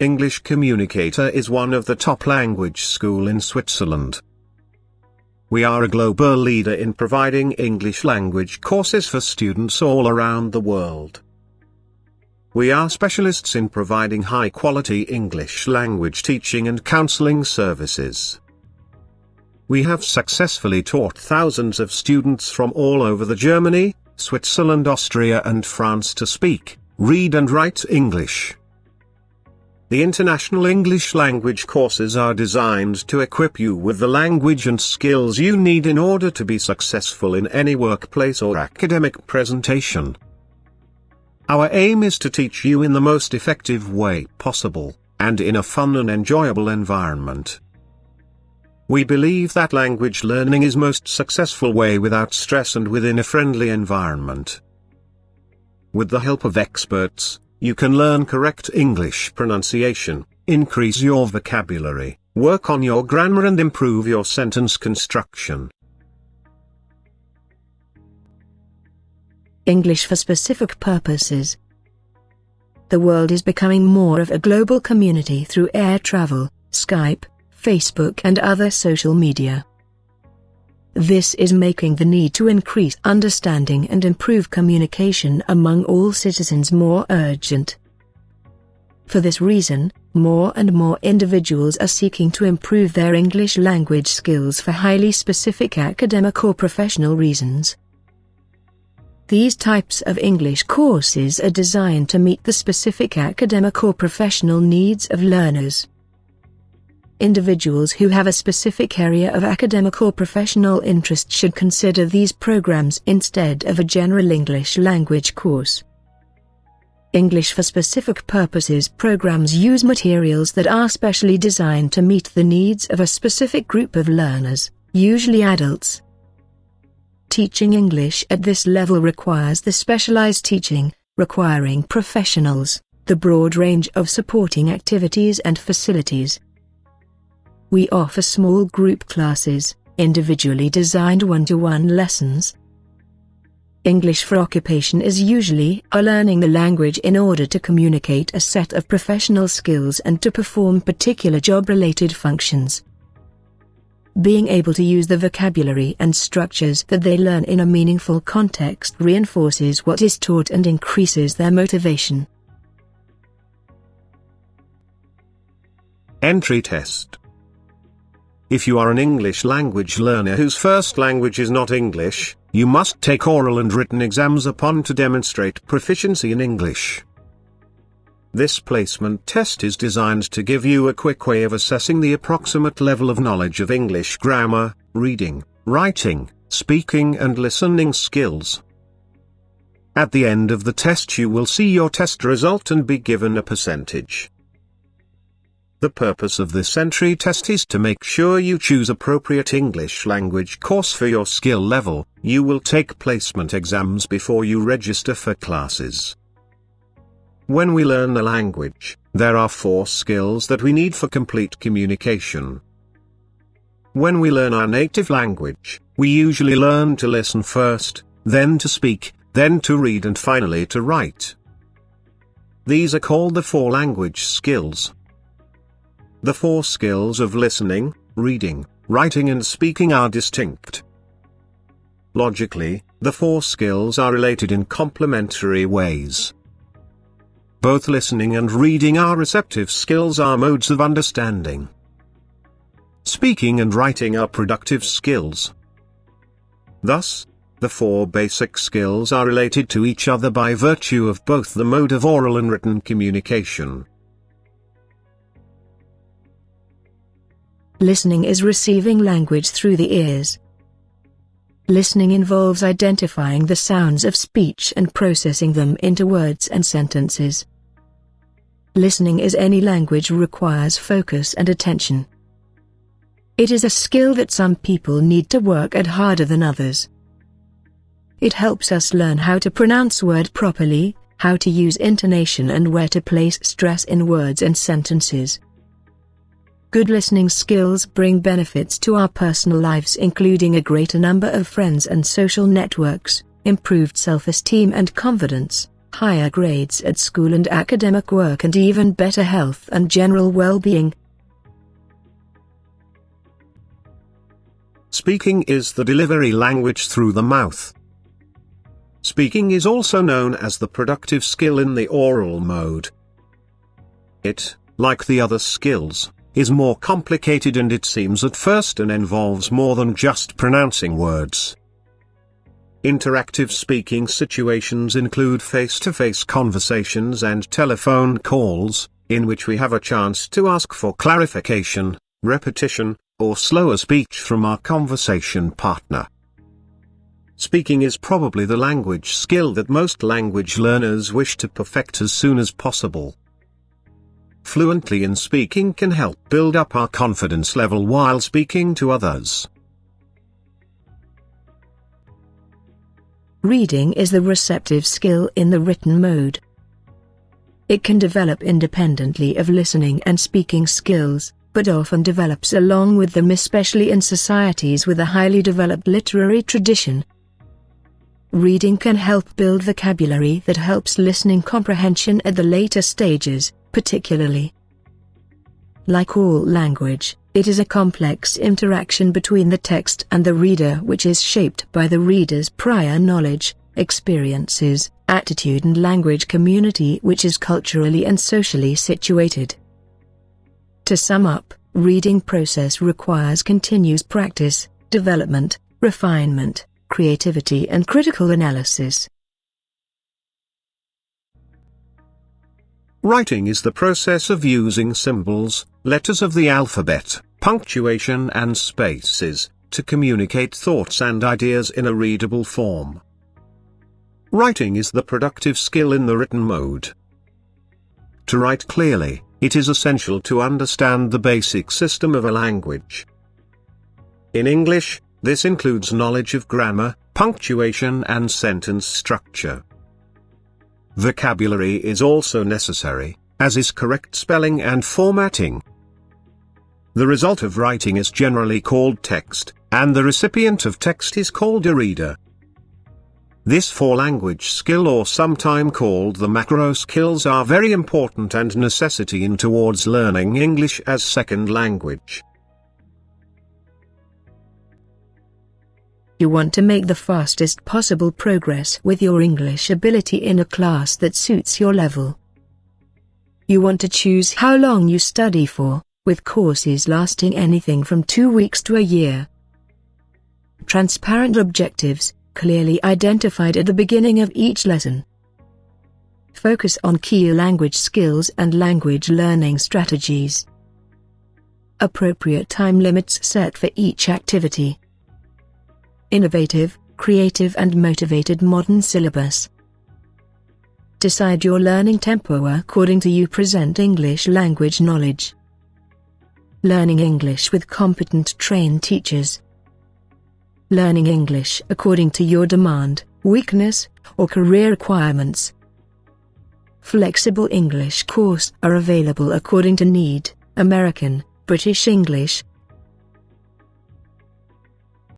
English Communicator is one of the top language schools in Switzerland. We are a global leader in providing English language courses for students all around the world. We are specialists in providing high-quality English language teaching and counseling services. We have successfully taught thousands of students from all over Germany, Switzerland, Austria and France to speak, read and write English. The international English language courses are designed to equip you with the language and skills you need in order to be successful in any workplace or academic presentation. Our aim is to teach you in the most effective way possible, and in a fun and enjoyable environment. We believe that language learning is most successful way without stress and within a friendly environment. With the help of experts, you can learn correct English pronunciation, increase your vocabulary, work on your grammar and improve your sentence construction. English for specific purposes. The world is becoming more of a global community through air travel, Skype, Facebook and other social media. This is making the need to increase understanding and improve communication among all citizens more urgent. For this reason, more and more individuals are seeking to improve their English language skills for highly specific academic or professional reasons. These types of English courses are designed to meet the specific academic or professional needs of learners. Individuals who have a specific area of academic or professional interest should consider these programs instead of a general English language course. English for specific purposes programs use materials that are specially designed to meet the needs of a specific group of learners, usually adults. Teaching English at this level requires the specialized teaching, requiring professionals, the broad range of supporting activities and facilities. We offer small group classes, individually designed one-to-one lessons. English for occupation is usually learning the language in order to communicate a set of professional skills and to perform particular job-related functions. Being able to use the vocabulary and structures that they learn in a meaningful context reinforces what is taught and increases their motivation. Entry test. If you are an English language learner whose first language is not English, you must take oral and written exams upon to demonstrate proficiency in English. This placement test is designed to give you a quick way of assessing the approximate level of knowledge of English grammar, reading, writing, speaking and listening skills. At the end of the test you will see your test result and be given a percentage. The purpose of this entry test is to make sure you choose appropriate English language course for your skill level. You will take placement exams before you register for classes. When we learn the language, there are 4 skills that we need for complete communication. When we learn our native language, we usually learn to listen first, then to speak, then to read and finally to write. These are called the 4 language skills. The 4 skills of listening, reading, writing and speaking are distinct. Logically, the 4 skills are related in complementary ways. Both listening and reading are receptive skills, are modes of understanding. Speaking and writing are productive skills. Thus, the 4 basic skills are related to each other by virtue of both the mode of oral and written communication. Listening is receiving language through the ears. Listening involves identifying the sounds of speech and processing them into words and sentences. Listening is any language requires focus and attention. It is a skill that some people need to work at harder than others. It helps us learn how to pronounce words properly, how to use intonation and where to place stress in words and sentences. Good listening skills bring benefits to our personal lives, including a greater number of friends and social networks, improved self-esteem and confidence, higher grades at school and academic work, and even better health and general well-being. Speaking is the delivery language through the mouth. Speaking is also known as the productive skill in the oral mode. It, like the other skills, is more complicated, and it seems at first and involves more than just pronouncing words. Interactive speaking situations include face-to-face conversations and telephone calls, in which we have a chance to ask for clarification, repetition, or slower speech from our conversation partner. Speaking is probably the language skill that most language learners wish to perfect as soon as possible. Fluently in speaking can help build up our confidence level while speaking to others. Reading is the receptive skill in the written mode. It can develop independently of listening and speaking skills, but often develops along with them, especially in societies with a highly developed literary tradition. Reading can help build vocabulary that helps listening comprehension at the later stages, particularly. Like all language, it is a complex interaction between the text and the reader, which is shaped by the reader's prior knowledge, experiences, attitude, and language community, which is culturally and socially situated. To sum up, reading process requires continuous practice, development, refinement, creativity, and critical analysis. Writing is the process of using symbols, letters of the alphabet, punctuation, and spaces, to communicate thoughts and ideas in a readable form. Writing is the productive skill in the written mode. To write clearly, it is essential to understand the basic system of a language. In English, this includes knowledge of grammar, punctuation, and sentence structure. Vocabulary is also necessary, as is correct spelling and formatting. The result of writing is generally called text, and the recipient of text is called a reader. This four-language skill, or sometime called the macro skills, are very important and necessity in towards learning English as second language. You want to make the fastest possible progress with your English ability in a class that suits your level. You want to choose how long you study for, with courses lasting anything from 2 weeks to a year. Transparent objectives, clearly identified at the beginning of each lesson. Focus on key language skills and language learning strategies. Appropriate time limits set for each activity. Innovative, creative, and motivated modern syllabus. Decide your learning tempo according to you present English language knowledge. Learning English with competent trained teachers. Learning English according to your demand, weakness, or career requirements. Flexible English courses are available according to need: American, British English,